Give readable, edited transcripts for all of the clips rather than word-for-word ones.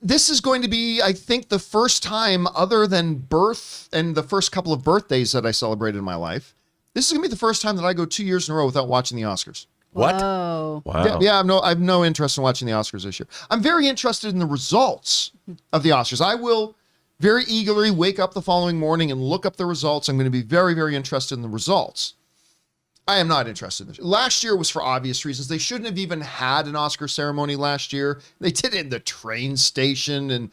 This is going to be, I think, the first time other than birth and the first couple of birthdays that I celebrated in my life. This is going to be the first time that I go 2 years in a row without watching the Oscars. What? Whoa. Wow. Yeah, I have no interest in watching the Oscars this year. I'm very interested in the results of the Oscars. I will very eagerly wake up the following morning and look up the results. I'm going to be very, very interested in the results. I am not interested in this. Last year was for obvious reasons. They shouldn't have even had an Oscar ceremony last year. They did it in the train station, and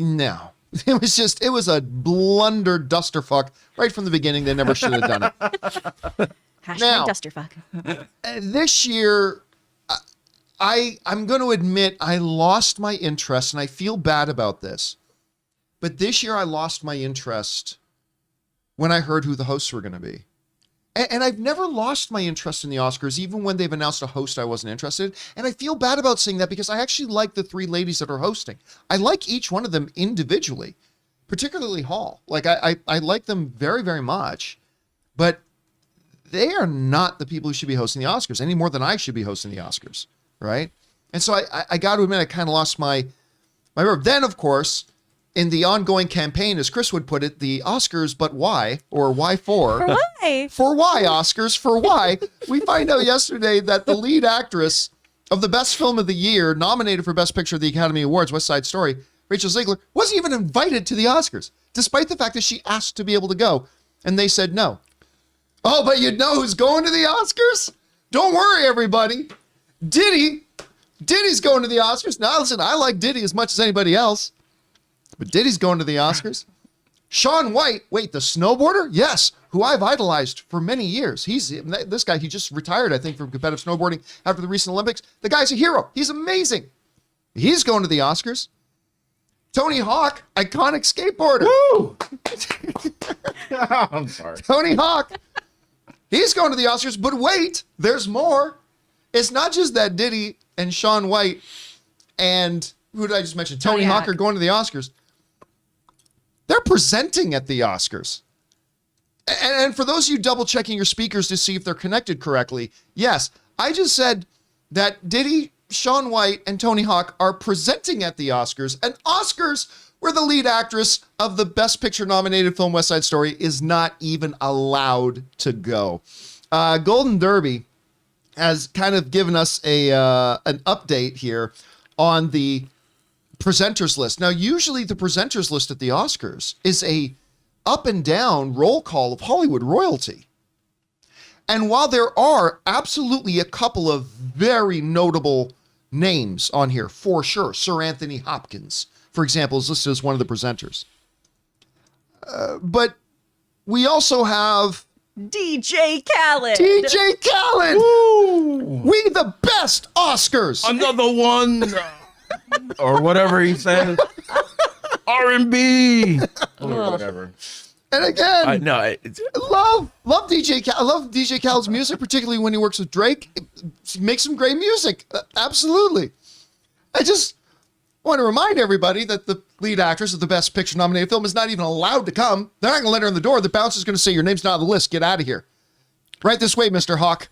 no. It was a blunder dusterfuck right from the beginning. They never should have done it. Hashtag dusterfuck. This year, I'm going to admit I lost my interest, and I feel bad about this. But this year I lost my interest when I heard who the hosts were going to be. And I've never lost my interest in the Oscars, even when they've announced a host I wasn't interested in. And I feel bad about saying that because I actually like the three ladies that are hosting. I like each one of them individually, particularly Hall. Like, I like them very, very much. But they are not the people who should be hosting the Oscars any more than I should be hosting the Oscars, right? And so I got to admit, I kind of lost my verve. Then, of course, in the ongoing campaign, as Chris would put it, the Oscars, but why? Or why for? For why? For why, Oscars? For why? We find out yesterday that the lead actress of the best film of the year, nominated for Best Picture at the Academy Awards, West Side Story, Rachel Zegler, wasn't even invited to the Oscars, despite the fact that she asked to be able to go. And they said no. Oh, but you know who's going to the Oscars? Don't worry, everybody. Diddy's going to the Oscars. Now, listen, I like Diddy as much as anybody else. But Diddy's going to the Oscars. Shaun White, wait, the snowboarder? Yes, who I've idolized for many years. This guy, he just retired, I think, from competitive snowboarding after the recent Olympics. The guy's a hero. He's amazing. He's going to the Oscars. Tony Hawk, iconic skateboarder. Woo! I'm sorry. Tony Hawk, he's going to the Oscars. But wait, there's more. It's not just that Diddy and Shaun White and who did I just mention? Tony Hawk are going to the Oscars. They're presenting at the Oscars. And for those of you double checking your speakers to see if they're connected correctly, yes, I just said that Diddy, Shaun White, and Tony Hawk are presenting at the Oscars, and Oscars where the lead actress of the Best Picture nominated film West Side Story is not even allowed to go. Golden Derby has kind of given us an update here on the presenters list. Now, usually the presenters list at the Oscars is a up and down roll call of Hollywood royalty. And while there are absolutely a couple of very notable names on here, for sure, Sir Anthony Hopkins, for example, is listed as one of the presenters. But we also have DJ Khaled. DJ Khaled! Woo! We the best Oscars! Another one. Or whatever he said. R&B. Or whatever. And again, love DJ Khaled. I love DJ Khaled's music, particularly when he works with Drake. It makes some great music. Absolutely. I just want to remind everybody that the lead actress of the Best Picture nominated film is not even allowed to come. They're not going to let her in the door. The bouncer's going to say, your name's not on the list. Get out of here. Right this way, Mr. Hawk.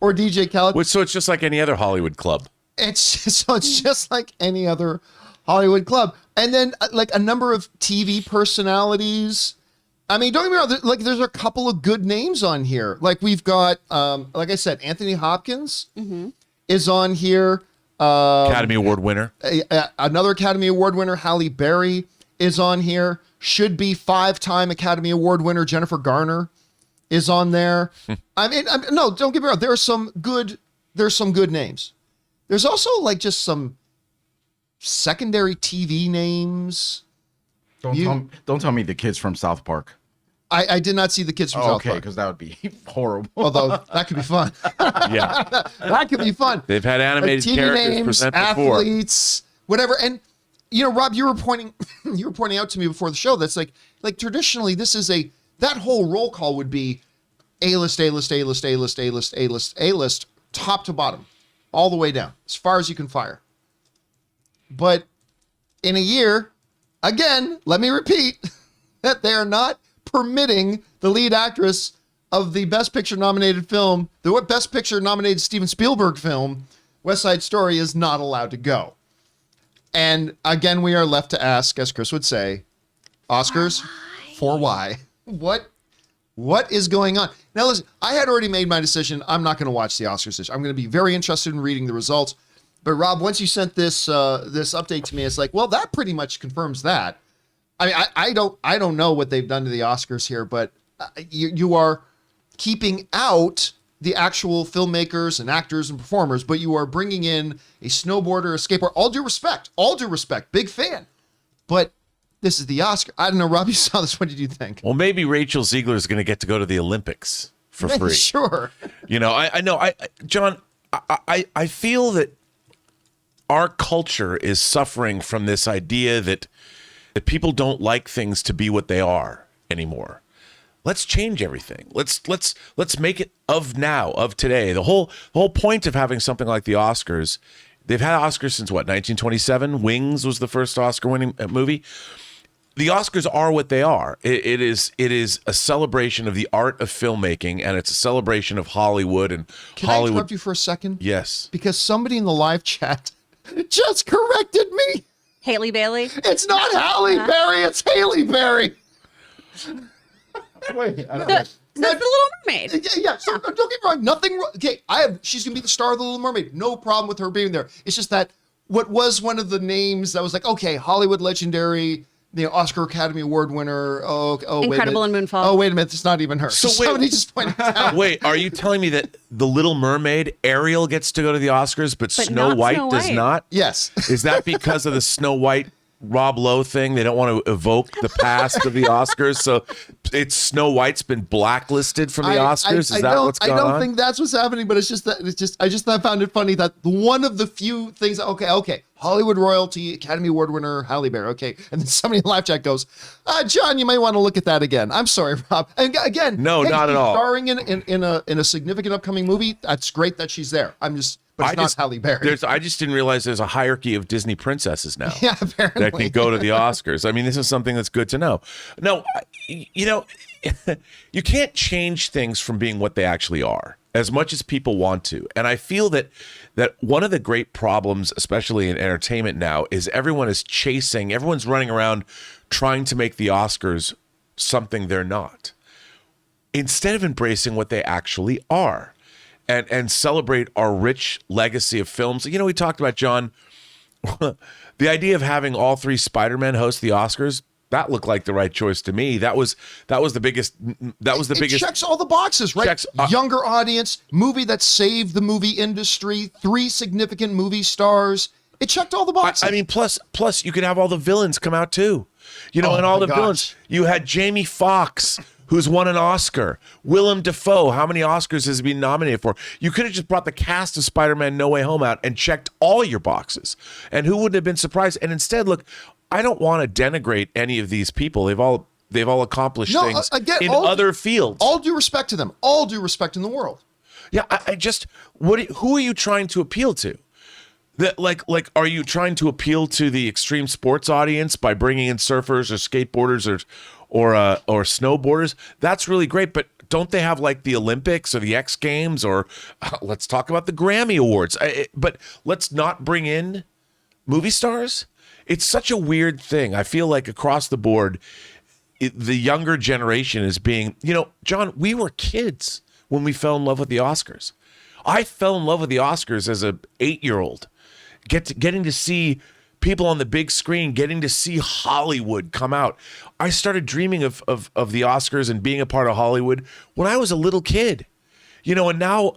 Or DJ Khaled. So it's just like any other Hollywood club. It's just like any other Hollywood club. And then like a number of TV personalities. I mean, don't get me wrong, there's a couple of good names on here. Like we've got, like I said, Anthony Hopkins is on here. Academy Award winner. Another Academy Award winner, Halle Berry, is on here. Should be 5-time Academy Award winner Jennifer Garner is on there. I mean, no, don't get me wrong. There's some good names. There's also like just some secondary TV names. Don't tell me the kids from South Park. I did not see the kids from South Park. Okay, because that would be horrible. Although that could be fun. Yeah. That could be fun. They've had animated TV characters names, present before. athletes, whatever. And you know, Rob, you were pointing out to me before the show that's like traditionally this is that whole roll call would be A-list, A-list, A-list, A-list, A-list, A-list, A-list, top to bottom, all the way down, as far as you can fire. But in a year, again, let me repeat that they are not permitting the lead actress of the Best Picture nominated film, the Best Picture nominated Steven Spielberg film, West Side Story is not allowed to go. And again, we are left to ask, as Chris would say, Oscars, for why? What is going on? Now, listen, I had already made my decision. I'm not going to watch the Oscars this year. I'm going to be very interested in reading the results. But Rob, once you sent this this update to me, it's like, well, that pretty much confirms that. I mean, I don't know what they've done to the Oscars here, but you are keeping out the actual filmmakers and actors and performers, but you are bringing in a snowboarder, a skateboarder. All due respect, big fan. But this is the Oscar. I don't know, Rob, you saw this. What did you think? Well, maybe Rachel Ziegler is going to get to go to the Olympics for free. Sure. You know, I know, John, I feel that our culture is suffering from this idea that people don't like things to be what they are anymore. Let's change everything. Let's make it of today. The whole point of having something like the Oscars, they've had Oscars since what, 1927? Wings was the first Oscar-winning movie. The Oscars are what they are. It is a celebration of the art of filmmaking, and it's a celebration of Hollywood and Can Hollywood. I interrupt you for a second? Yes. Because somebody in the live chat just corrected me. Haley Bailey. It's not Halle Berry, it's Haley Berry. Wait, That's the Little Mermaid. Yeah. So don't get me wrong. Nothing wrong. Okay, she's gonna be the star of the Little Mermaid. No problem with her being there. It's just that what was one of the names that was like, okay, Hollywood legendary, Oscar Academy Award winner. Oh, Incredible in Moonfall. Oh, wait a minute, it's not even her. So Somebody just pointed it out. Wait, are you telling me that the Little Mermaid, Ariel gets to go to the Oscars, but Snow not White Snow does White. not? Yes. Is that because of the Snow White Rob Lowe thing? They don't want to evoke the past of the Oscars, so it's Snow White's been blacklisted from the Oscars. Is that what's going on? I don't think that's what's happening, but I just found it funny that one of the few things. Okay, Hollywood royalty, Academy Award winner Halle Berry. Okay, and then somebody in the live chat goes, John, you might want to look at that again. I'm sorry, Rob. And again, No, not at all. Starring in a significant upcoming movie. That's great that she's there. But it's not Halle Berry. I just didn't realize there's a hierarchy of Disney princesses now. Yeah, apparently. That can go to the Oscars. I mean, this is something that's good to know. No, you know, you can't change things from being what they actually are as much as people want to. And I feel that one of the great problems, especially in entertainment now, is everyone's running around trying to make the Oscars something they're not, instead of embracing what they actually are. And celebrate our rich legacy of films. You know, we talked about, John, the idea of having all three Spider-Men host the Oscars. That looked like the right choice to me. That was the biggest. It checks all the boxes, right? Younger audience, movie that saved the movie industry, 3 significant movie stars. It checked all the boxes. I mean, plus you could have all the villains come out too. You know, and all the villains. You had Jamie Foxx, who's won an Oscar. Willem Dafoe, how many Oscars has he been nominated for? You could have just brought the cast of Spider-Man No Way Home out and checked all your boxes. And who wouldn't have been surprised? And instead, look, I don't want to denigrate any of these people. They've all accomplished things in other fields. All due respect to them. All due respect in the world. Yeah, who are you trying to appeal to? That like are you trying to appeal to the extreme sports audience by bringing in surfers or skateboarders or snowboarders? That's really great, but don't they have like the Olympics or the X Games or let's talk about the Grammy Awards? But let's not bring in movie stars. It's such a weird thing. I feel like across the board, the younger generation is being, John, we were kids when we fell in love with the Oscars. I fell in love with the Oscars as a 8-year-old. Getting to see people on the big screen, getting to see Hollywood come out. I started dreaming of the Oscars and being a part of Hollywood when I was a little kid. And now,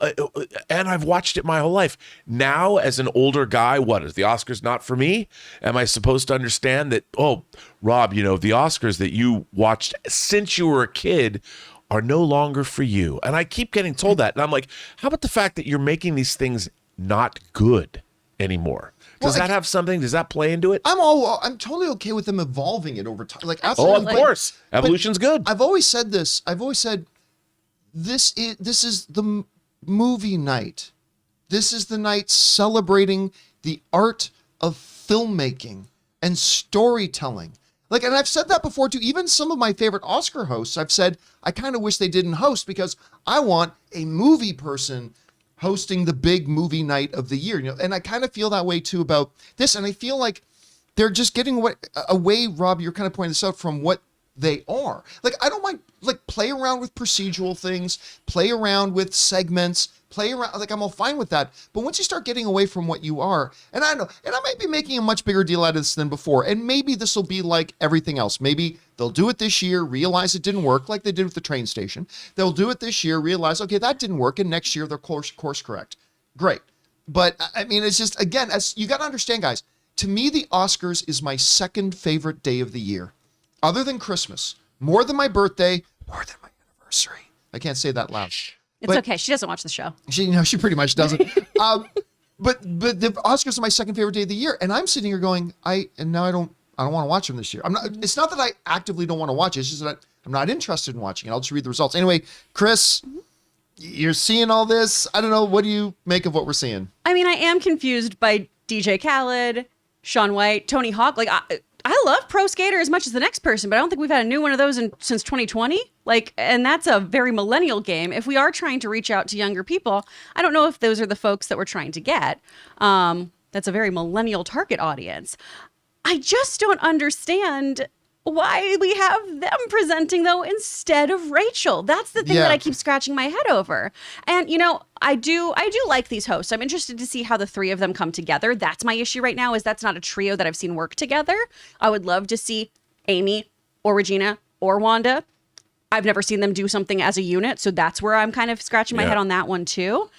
and I've watched it my whole life. Now, as an older guy, what, is the Oscars not for me? Am I supposed to understand that, oh, Rob, the Oscars that you watched since you were a kid are no longer for you? And I keep getting told that. And I'm like, how about the fact that you're making these things not good anymore? Does that have something? Does that play into it? I'm totally okay with them evolving it over time. Like, absolutely. Oh, of course. Evolution's good. I've always said this. I've always said this is the movie night. This is the night celebrating the art of filmmaking and storytelling. Like, and I've said that before too. Even some of my favorite Oscar hosts, I've said I kind of wish they didn't host because I want a movie person hosting the big movie night of the year. And I kind of feel that way too about this. And I feel like they're just getting away, Rob, you're kind of pointing this out, from what they are. Like, I don't mind, like, play around with procedural things, play around with segments, play around, like, I'm all fine with that. But once you start getting away from what you are, and I know, and I might be making a much bigger deal out of this than before, and maybe this will be like everything else. Maybe they'll do it this year, realize it didn't work, like they did with the train station. They'll do it this year, realize, okay, that didn't work, and next year they'll course correct. Great. But, I mean, it's just, again, as you got to understand, guys, to me, the Oscars is my second favorite day of the year, other than Christmas, more than my birthday, more than my anniversary. I can't say that loud. It's okay. She doesn't watch the show. She pretty much doesn't. But the Oscars are my second favorite day of the year, and I'm sitting here going, I don't want to watch them this year. It's not that I actively don't want to watch it. It's just that I'm not interested in watching it. I'll just read the results. Anyway, Chris, you're seeing all this. I don't know. What do you make of what we're seeing? I mean, I am confused by DJ Khaled, Shaun White, Tony Hawk. Like, I love Pro Skater as much as the next person, but I don't think we've had a new one of those since 2020. Like, and that's a very millennial game. If we are trying to reach out to younger people, I don't know if those are the folks that we're trying to get. That's a very millennial target audience. I just don't understand why we have them presenting, though, instead of Rachel. That's the thing that I keep scratching my head over. And, you know, I do like these hosts. I'm interested to see how the three of them come together. That's my issue right now, is that's not a trio that I've seen work together. I would love to see Amy or Regina or Wanda. I've never seen them do something as a unit, so that's where I'm kind of scratching my head on that one, too.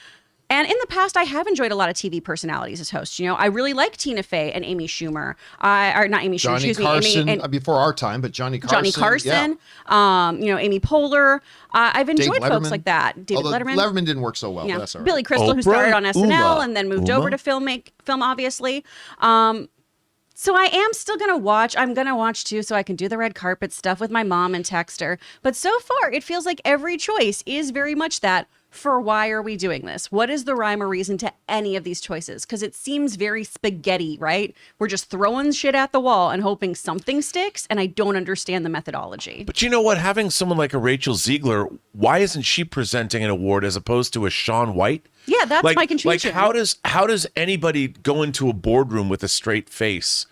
And in the past, I have enjoyed a lot of TV personalities as hosts. You know, I really like Tina Fey and Amy Schumer. Or not Amy Schumer, excuse me. Amy, before our time, but Johnny Carson. Johnny Carson. Yeah. You know, Amy Poehler. I've enjoyed folks like that. David Letterman. Letterman didn't work so well. Yeah. But that's all right. Billy Crystal, who started on SNL and then moved over to film, obviously. So I am still going to watch. I'm going to watch too, so I can do the red carpet stuff with my mom and text her. But so far, it feels like every choice is very much that. For why are we doing this? What is the rhyme or reason to any of these choices? Because it seems very spaghetti, right? We're just throwing shit at the wall and hoping something sticks, and I don't understand the methodology. But you know what? Having someone like a Rachel Ziegler, why isn't she presenting an award as opposed to a Shaun White? Yeah, that's my confusion. Like, how does anybody go into a boardroom with a straight face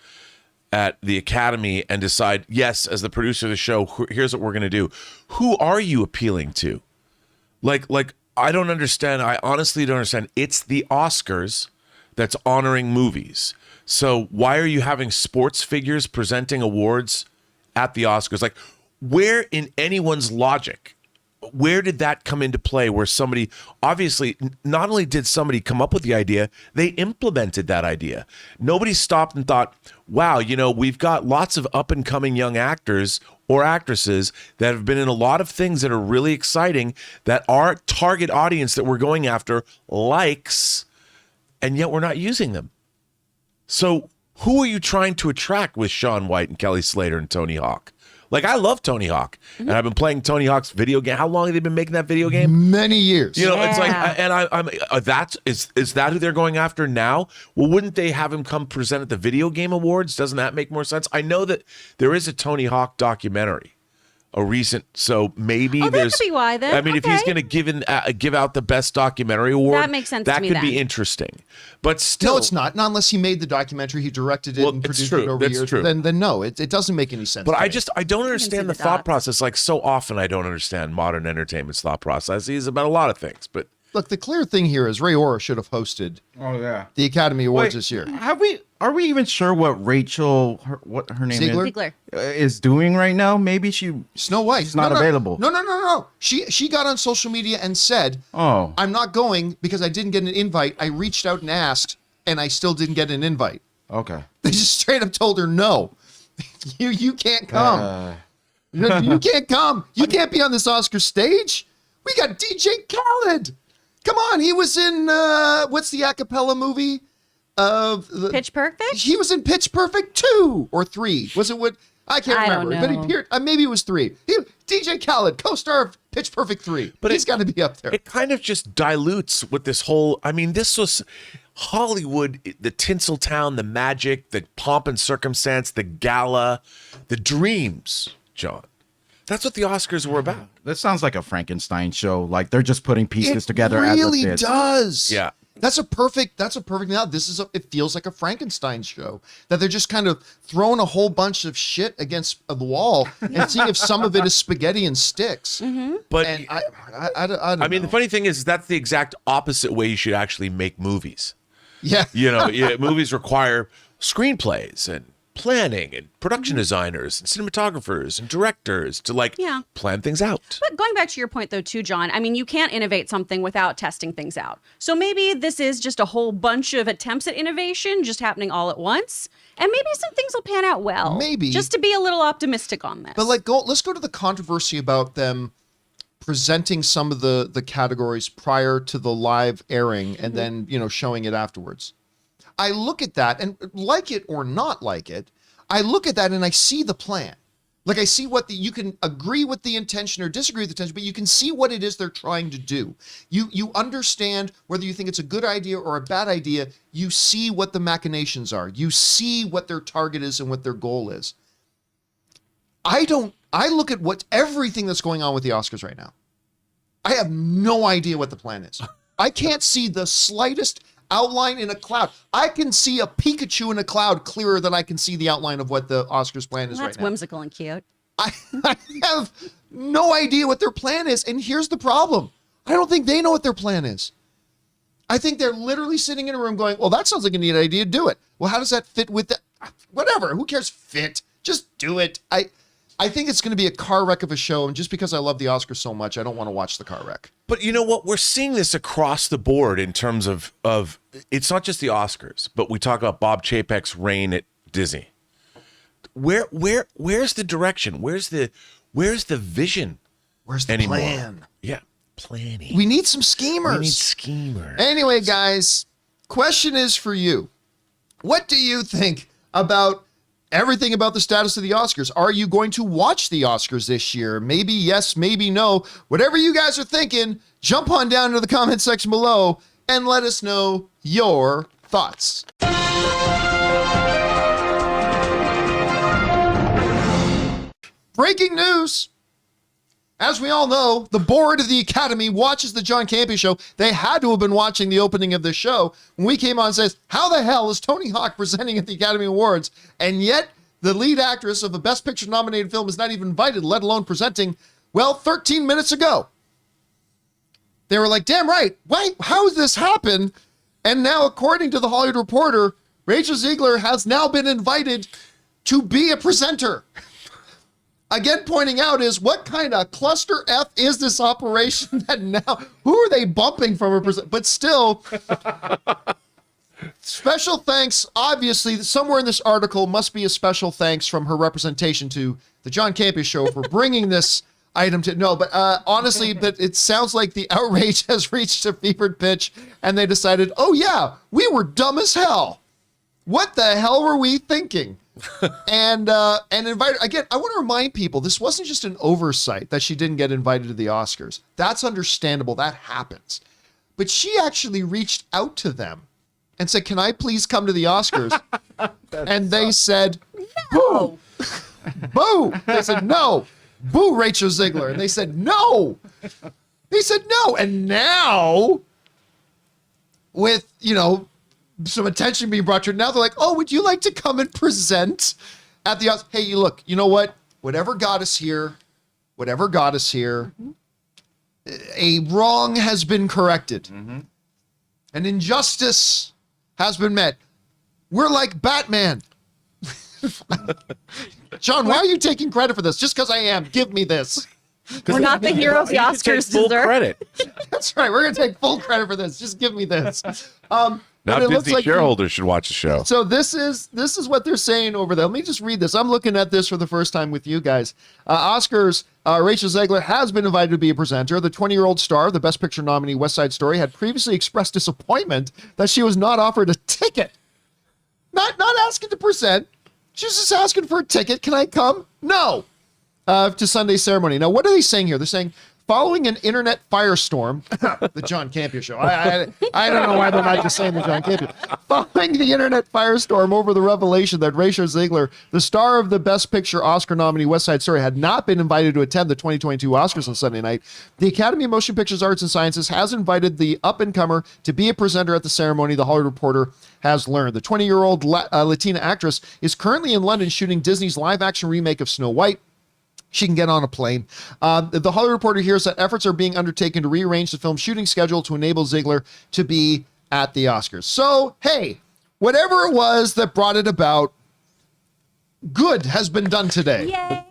at the Academy and decide, yes, as the producer of the show, here's what we're going to do? Who are you appealing to? Like. I don't understand. I honestly don't understand. It's the Oscars that's honoring movies. So why are you having sports figures presenting awards at the Oscars? Like, where in anyone's logic, where did that come into play where somebody, obviously, not only did somebody come up with the idea, they implemented that idea. Nobody stopped and thought, wow, you know, we've got lots of up and coming young actors or actresses that have been in a lot of things that are really exciting that our target audience that we're going after likes, and yet we're not using them. So who are you trying to attract with Shaun White and Kelly Slater and Tony Hawk? Like, I love Tony Hawk, and I've been playing Tony Hawk's video game. How long have they been making that video game? Many years. You know, it's like, and I'm is that who they're going after now? Well, wouldn't they have him come present at the Video Game Awards? Doesn't that make more sense? I know that there is a Tony Hawk documentary, a recent, so maybe there's. That could be why then. I mean, if he's going to give out the best documentary award, that makes sense. That to me could then. be interesting, but still, no, it's not. Not unless he made the documentary, he directed it and produced it over years. True. Then no, it doesn't make any sense. But I to don't understand the thought process. Like, so often, I don't understand modern entertainment's thought processes about a lot of things. But look, the clear thing here is Ray Ora should have hosted. The Academy Awards this year. Are we even sure what Rachel, what her name Ziegler. is doing right now? Maybe Snow White. She's not available. No. She got on social media and said, "Oh, I'm not going because I didn't get an invite. I reached out and asked, and I still didn't get an invite." Okay. They just straight up told her no. You can't come. You can't come. You can't be on this Oscar stage. We got DJ Khaled. Come on, he was in what's the a cappella movie? Pitch Perfect? He was in Pitch Perfect 2 or 3. Was it what? I can't remember. Don't But he know. appeared. Maybe it was 3. DJ Khaled, co-star of Pitch Perfect 3. But he's got to be up there. it kind of just dilutes with this whole. I mean, this was Hollywood, the Tinseltown, the magic, the pomp and circumstance, the gala, the dreams, John. That's what the Oscars were about. That sounds like a Frankenstein show. Like they're just putting pieces It together really as a fit. does. Yeah. That's a perfect now. It feels like a Frankenstein show that they're just kind of throwing a whole bunch of shit against the wall and seeing if some of it is spaghetti and sticks. But And I don't I mean, know. the funny thing is that's the exact opposite way you should actually make movies. Yeah. Movies require screenplays and planning and production designers and cinematographers and directors to plan things out. But going back to your point, though, too, John, I mean, you can't innovate something without testing things out. So maybe this is just a whole bunch of attempts at innovation just happening all at once. And maybe some things will pan out well. Maybe. Just to be a little optimistic on this. But let's go to the controversy about them presenting some of the categories prior to the live airing and then, showing it afterwards. I look at that and like it or not like it, I look at that and I see the plan. Like I see you can agree with the intention or disagree with the intention, but you can see what it is they're trying to do. You understand whether you think it's a good idea or a bad idea. You see what the machinations are. You see what their target is and what their goal is. I look at everything that's going on with the Oscars right now. I have no idea what the plan is. I can't see the slightest outline in a cloud. I can see a Pikachu in a cloud clearer than I can see the outline of what the Oscars plan is That's right now. whimsical and cute. I have no idea what their plan is. And here's the problem. I don't think they know what their plan is. I think they're literally sitting in a room going, well, that sounds like a neat idea. Do it. Well, how does that fit with the, whatever, who cares? Fit. Just do it. I think it's going to be a car wreck of a show. And just because I love the Oscars so much, I don't want to watch the car wreck. But you know what? We're seeing this across the board in terms of it's not just the Oscars, but we talk about Bob Chapek's reign at Disney. Where's the direction? Where's the vision? Where's the anymore? plan? Yeah, planning. We need some schemers. We need schemers. Anyway, guys, question is for you. What do you think about everything about the status of the Oscars? Are you going to watch the Oscars this year? Maybe yes, maybe no. Whatever you guys are thinking, jump on down into the comment section below and let us know your thoughts. Breaking news. As we all know, the board of the Academy watches the John Campea Show. They had to have been watching the opening of this show. When we came on and says, how the hell is Tony Hawk presenting at the Academy Awards? And yet the lead actress of a Best Picture nominated film is not even invited, let alone presenting, 13 minutes ago. They were like, damn right. Why? How has this happened? And now, according to the Hollywood Reporter, Rachel Ziegler has now been invited to be a presenter. Again, pointing out is what kind of cluster F is this operation that now, who are they bumping from a present? But still, special thanks, obviously, somewhere in this article must be a special thanks from her representation to the John Campea Show for bringing this item to, no, but honestly, but it sounds like the outrage has reached a fevered pitch and they decided, oh yeah, we were dumb as hell. What the hell were we thinking? and invited again. I want to remind people this wasn't just an oversight that she didn't get invited to the Oscars. That's understandable. That happens. But she actually reached out to them and said, "Can I please come to the Oscars?" And they said, "Boo, boo." They said, "No, boo, Rachel Ziegler." And they said, "No." They said, "No." And now, with some attention being brought to her. Now they're like, oh, would you like to come and present at the Oscars? Hey, look, you know what? Whatever got us here, a wrong has been corrected. An injustice has been met. We're like Batman. John, why are you taking credit for this? Just because I am. Give me this. We're not the heroes the Oscars full deserve. credit. That's right. We're going to take full credit for this. Just give me this. Now but it looks Disney like shareholders should watch the show. So this is what they're saying over there. Let me just read this. I'm looking at this for the first time with you guys. Oscars, Rachel Ziegler has been invited to be a presenter. The 20-year-old star, the Best Picture nominee West Side Story, had previously expressed disappointment that she was not offered a ticket. Not asking to present. She's just asking for a ticket. Can I come? No. To Sunday's ceremony. Now, what are they saying here? They're saying Following an internet firestorm, the John Campea Show. I don't know why they're not just saying the John Campea. Following the internet firestorm over the revelation that Rachel Zegler, the star of the Best Picture Oscar nominee West Side Story, had not been invited to attend the 2022 Oscars on Sunday night, the Academy of Motion Pictures Arts and Sciences has invited the up-and-comer to be a presenter at the ceremony, the Hollywood Reporter has learned. The 20-year-old Latina actress is currently in London shooting Disney's live-action remake of Snow White. She can get on a plane. The Hollywood Reporter hears that efforts are being undertaken to rearrange the film's shooting schedule to enable Ziegler to be at the Oscars. So, hey, whatever it was that brought it about, good has been done today. Yay!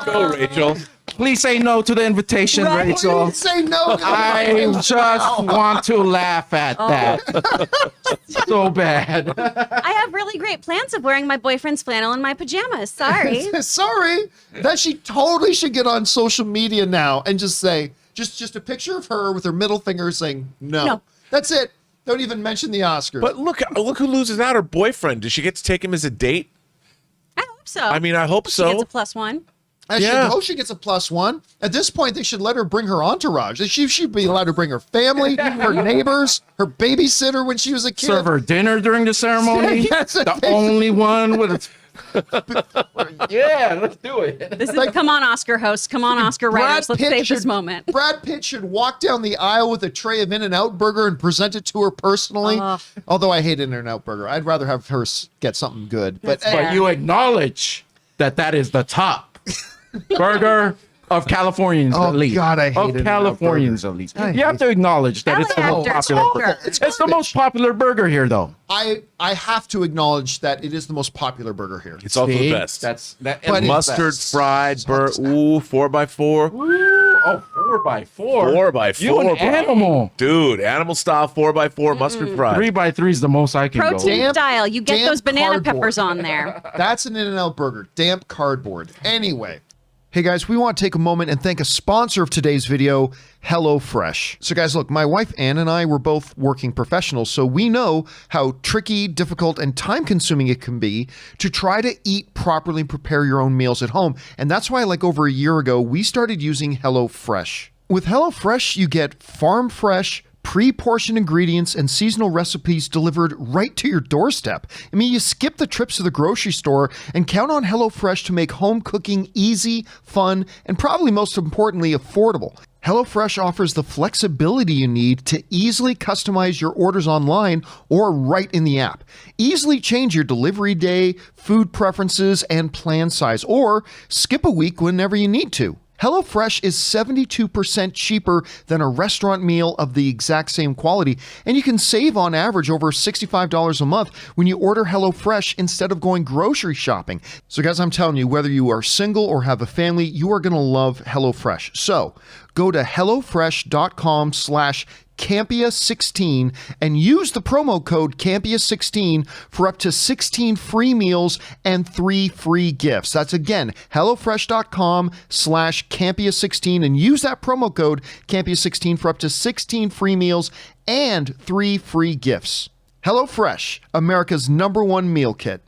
Go, Rachel. Please say no to the invitation, Right. Rachel. Say no. I just want to laugh at that. So bad. I have really great plans of wearing my boyfriend's flannel in my pajamas. Sorry. Sorry. That she totally should get on social media now and just say, just a picture of her with her middle finger saying no. No. That's it. Don't even mention the Oscars. But look who loses out. Her boyfriend. Does she get to take him as a date? I hope so. I mean, I hope She so. gets a +1. She gets a +1. At this point, they should let her bring her entourage. She should be allowed to bring her family, her neighbors, her babysitter when she was a kid. Serve her dinner during the ceremony. Yes, The only one with yeah, let's do it. This is come on, Oscar hosts. Come on, Oscar writers. Let's save this moment. Brad Pitt should walk down the aisle with a tray of In-N-Out Burger and present it to her personally. Although I hate In-N-Out Burger. I'd rather have her get something good. But But you acknowledge that is the top burger of Californians, Oh, at least. God, I hate of In-N-Out Californians, Burger. at least. I You have to acknowledge that it's the most Alligator popular burger. burger. It's the most popular burger here, though. I have to acknowledge that it is the most popular burger here. It's also the See? best. That But Mustard best. fried burger. Ooh, 4x4. Oh, 4x4. 4x4. You an bro. animal. Dude, animal style 4x4 mustard fried. 3x3 is the most I can go. Protein Damp- style. You get damp those banana cardboard. peppers on there. That's an In-N-Out Burger. Damp cardboard. Anyway. Hey guys, we want to take a moment and thank a sponsor of today's video, HelloFresh. So guys, look, my wife Ann and I were both working professionals, so we know how tricky, difficult, and time-consuming it can be to try to eat properly and prepare your own meals at home. And that's why, like over a year ago, we started using HelloFresh. With HelloFresh, you get farm-fresh, pre-portioned ingredients and seasonal recipes delivered right to your doorstep. I mean, you skip the trips to the grocery store and count on HelloFresh to make home cooking easy, fun, and probably most importantly, affordable. HelloFresh offers the flexibility you need to easily customize your orders online or right in the app. Easily change your delivery day, food preferences, and plan size, or skip a week whenever you need to. HelloFresh is 72% cheaper than a restaurant meal of the exact same quality, and you can save on average over $65 a month when you order HelloFresh instead of going grocery shopping. So guys, I'm telling you, whether you are single or have a family, you are going to love HelloFresh. So go to HelloFresh.com/Campea16 and use the promo code Campea16 for up to 16 free meals and 3 free gifts. That's again, HelloFresh.com/Campea16 and use that promo code Campea16 for up to 16 free meals and 3 free gifts. HelloFresh, America's #1 meal kit.